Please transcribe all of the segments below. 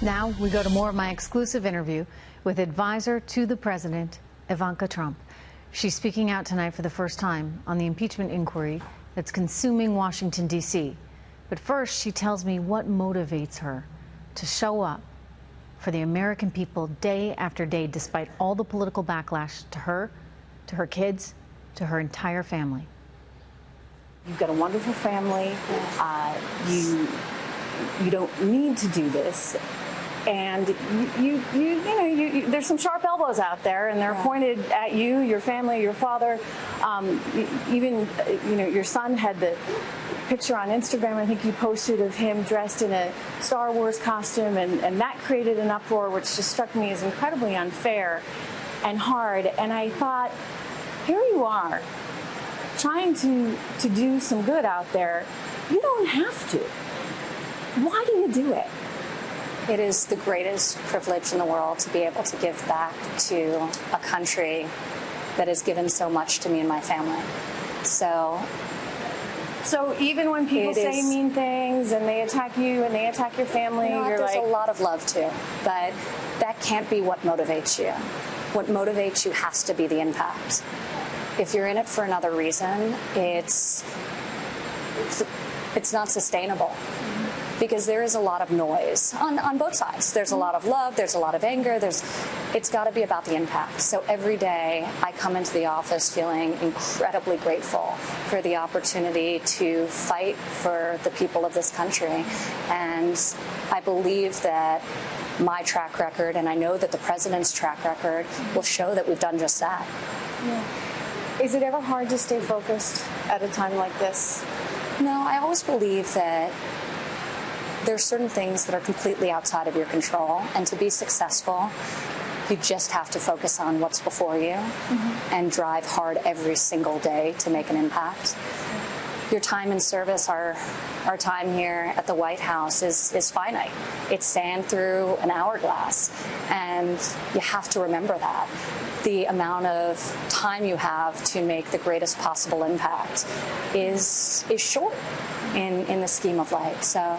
Now we go to more of my exclusive interview with advisor to the president, Ivanka Trump. She's speaking out tonight for the first time on the impeachment inquiry that's consuming Washington, D.C. But first, she tells me what motivates her to show up for the American people day after day, despite all the political backlash to her kids, to her entire family. You've got a wonderful family. You don't need to do this. And there's some sharp elbows out there, and they're pointed at you, your family, your father. Even, your son had the picture on Instagram, I think you posted, of him dressed in a Star Wars costume, and that created an uproar, which just struck me as incredibly unfair and hard. And I thought, here you are, trying to do some good out there. You don't have to. Why do you do it? It is the greatest privilege in the world to be able to give back to a country that has given so much to me and my family. So even when people say mean things and they attack you and they attack your family, you're there's like, a lot of love too, but that can't be what motivates you. What motivates you has to be the impact. If you're in it for another reason, it's not sustainable. Because there is a lot of noise on both sides. There's a lot of love, there's a lot of anger, it's got to be about the impact. So every day I come into the office feeling incredibly grateful for the opportunity to fight for the people of this country. And I believe that my track record, and I know that the president's track record, will show that we've done just that. Yeah. Is it ever hard to stay focused at a time like this? No, I always believe that there's certain things that are completely outside of your control, and to be successful, you just have to focus on what's before you and drive hard every single day to make an impact. Your time in service, our time here at the White House is finite. It's sand through an hourglass, and you have to remember that. The amount of time you have to make the greatest possible impact is short in the scheme of life. So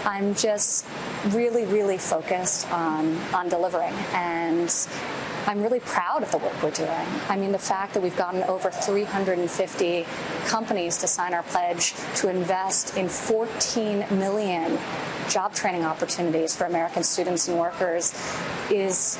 I'm just really, really focused on delivering, and I'm really proud of the work we're doing. I mean, the fact that we've gotten over 350 companies to sign our pledge to invest in 14 million job training opportunities for American students and workers is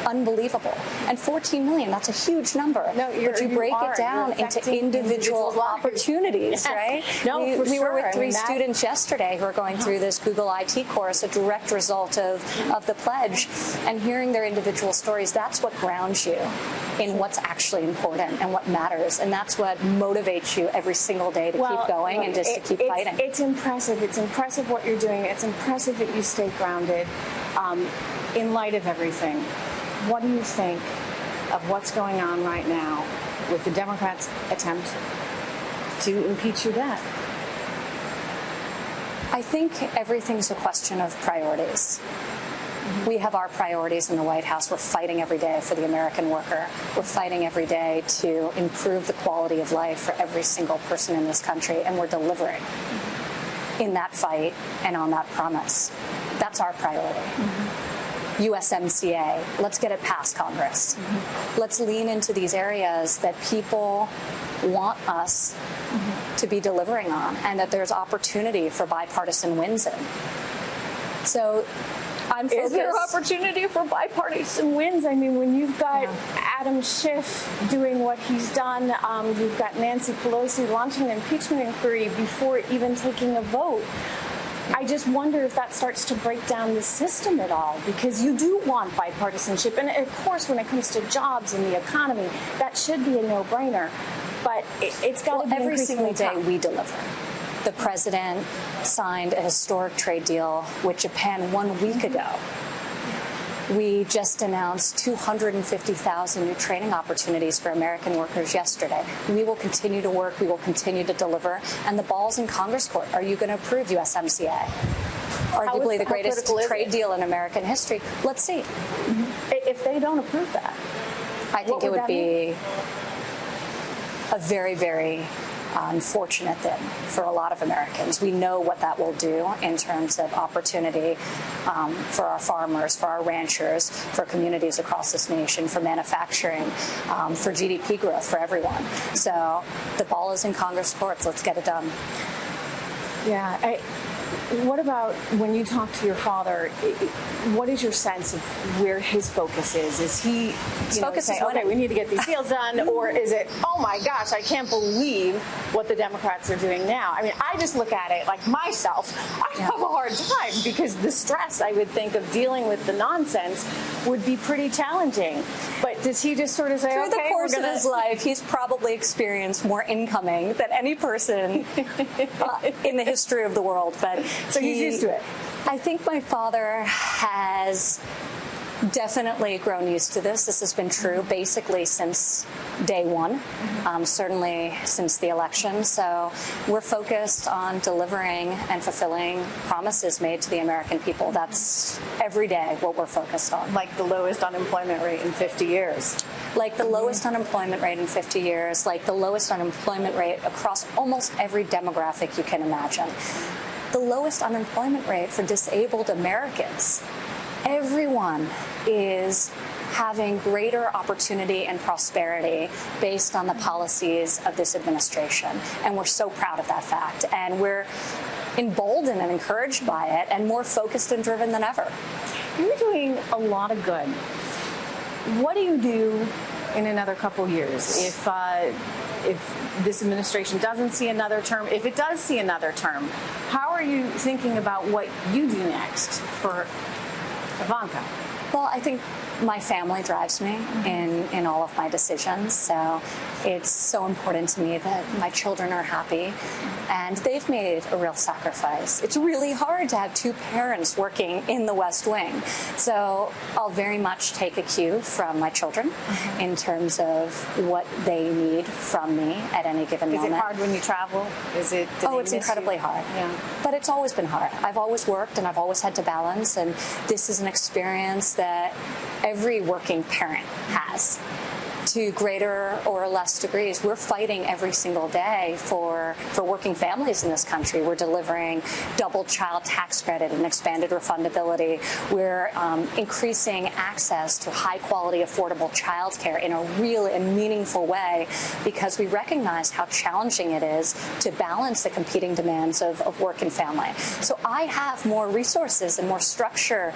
unbelievable. And 14 million, that's a huge number. No, but you break it down into individual opportunities, right? No, we were with three students yesterday who are going through this Google IT course, a direct result of the pledge, and hearing their individual stories, that's what grounds you in what's actually important and what matters. And that's what motivates you every single day to keep going and just to keep fighting. It's impressive. It's impressive what you're doing. It's impressive that you stay grounded in light of everything. What do you think of what's going on right now with the Democrats' attempt to impeach your dad? I think everything's a question of priorities. We have our priorities in the White House. We're fighting every day for the American worker. We're fighting every day to improve the quality of life for every single person in this country, and we're delivering in that fight and on that promise. That's our priority. USMCA, let's get it past Congress. Let's lean into these areas that people want us to be delivering on, and that there's opportunity for bipartisan wins in. So I'm focused. Is there opportunity for bipartisan wins? I mean, when you've got Adam Schiff doing what he's done, you've got Nancy Pelosi launching an impeachment inquiry before even taking a vote. I just wonder if that starts to break down the system at all, because you do want bipartisanship. And of course, when it comes to jobs and the economy, that should be a no-brainer. But it's got to be every single day tough. We deliver. The president signed a historic trade deal with Japan 1 week ago. We just announced 250,000 new training opportunities for American workers yesterday. We will continue to work. We will continue to deliver. And the ball's in Congress court. Are you going to approve USMCA? Arguably the greatest trade deal in American history. Let's see. If they don't approve that, I think it would be a very, very unfortunate thing for a lot of Americans. We know what that will do in terms of opportunity for our farmers, for our ranchers, for communities across this nation, for manufacturing, for GDP growth, for everyone. So the ball is in Congress courts. Let's get it done. Yeah. What about when you talk to your father? What is your sense of where his focus is? Is he saying, okay, we need to get these deals done, or is it, oh my gosh, I can't believe what the Democrats are doing now? I mean, I just look at it like myself. I have a hard time because the stress, I would think, of dealing with the nonsense would be pretty challenging. But does he just sort of say, through okay, the course of his life, he's probably experienced more incoming than any person in the history of the world. But so he's used to it. I think my father has definitely grown used to this. This has been true basically since day one, certainly since the election. So we're focused on delivering and fulfilling promises made to the American people. That's every day what we're focused on. Like the lowest unemployment rate in 50 years. Like the lowest unemployment rate in 50 years, like the lowest unemployment rate across almost every demographic you can imagine. The lowest unemployment rate for disabled Americans. Everyone is having greater opportunity and prosperity based on the policies of this administration. And we're so proud of that fact. And we're emboldened and encouraged by it and more focused and driven than ever. You're doing a lot of good. What do you do in another couple years if this administration doesn't see another term? If it does see another term, how are you thinking about what you do next for Ivanka? Well, I think my family drives me in all of my decisions. So it's so important to me that my children are happy, and they've made a real sacrifice. It's really hard to have two parents working in the West Wing. So I'll very much take a cue from my children in terms of what they need from me at any given moment. Is it hard when you travel? Is it? Oh, it's incredibly hard. Yeah. But it's always been hard. I've always worked and I've always had to balance, and this is an experience that every working parent has to greater or less degrees. We're fighting every single day for working families in this country. We're delivering double child tax credit and expanded refundability. We're increasing access to high quality, affordable child care in a real and meaningful way because we recognize how challenging it is to balance the competing demands of work and family. So I have more resources and more structure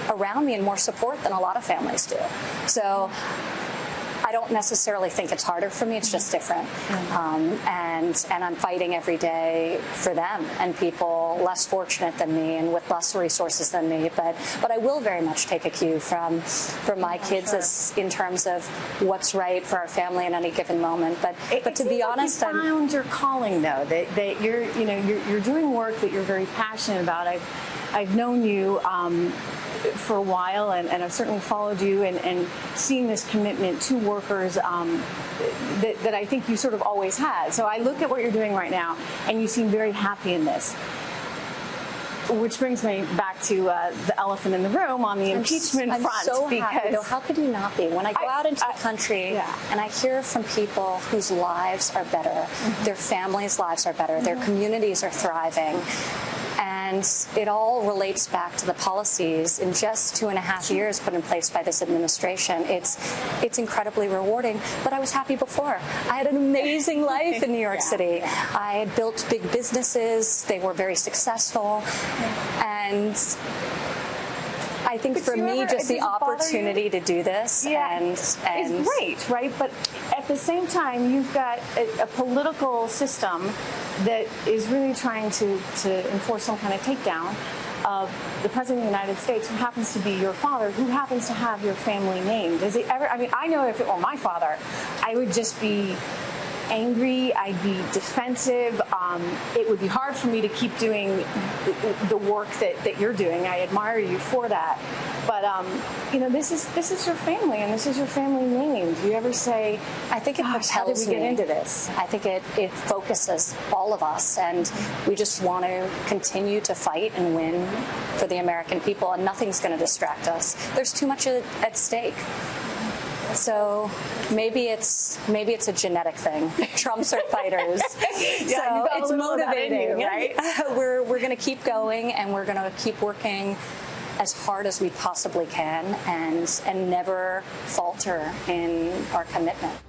around me and more support than a lot of families do. So I don't necessarily think it's harder for me. It's just different. And I'm fighting every day for them and people less fortunate than me and with less resources than me. But I will very much take a cue from my kids as in terms of what's right for our family in any given moment. But to be honest, you found your calling though. That you're doing work that you're very passionate about. I've known you for a while, and I've certainly followed you and seen this commitment to workers that I think you sort of always had. So I look at what you're doing right now, and you seem very happy in this. Which brings me back to the elephant in the room on the impeachment front. I'm so happy, though. How could you not be? When I go out into the country and I hear from people whose lives are better, their families' lives are better, their communities are thriving, and it all relates back to the policies in just 2.5 years put in place by this administration. It's incredibly rewarding, but I was happy before. I had an amazing life in New York City. I had built big businesses. They were very successful. And I think for me, just the opportunity to do this and it's great, right? But at the same time, you've got a political system that is really trying to enforce some kind of takedown of the President of the United States, who happens to be your father, who happens to have your family name. Does he ever? I mean, I know if it were my father, I would just be angry, I'd be defensive. It would be hard for me to keep doing the work that you're doing. I admire you for that. But this is your family, and this is your family name. Do you ever say, I think it propels how did we get into this? I think it focuses all of us, and we just want to continue to fight and win for the American people, and nothing's going to distract us. There's too much at stake. So maybe it's a genetic thing. Trumps are fighters. Yeah, so it's motivating, you, right? We're going to keep going, and we're going to keep working as hard as we possibly can, and never falter in our commitment.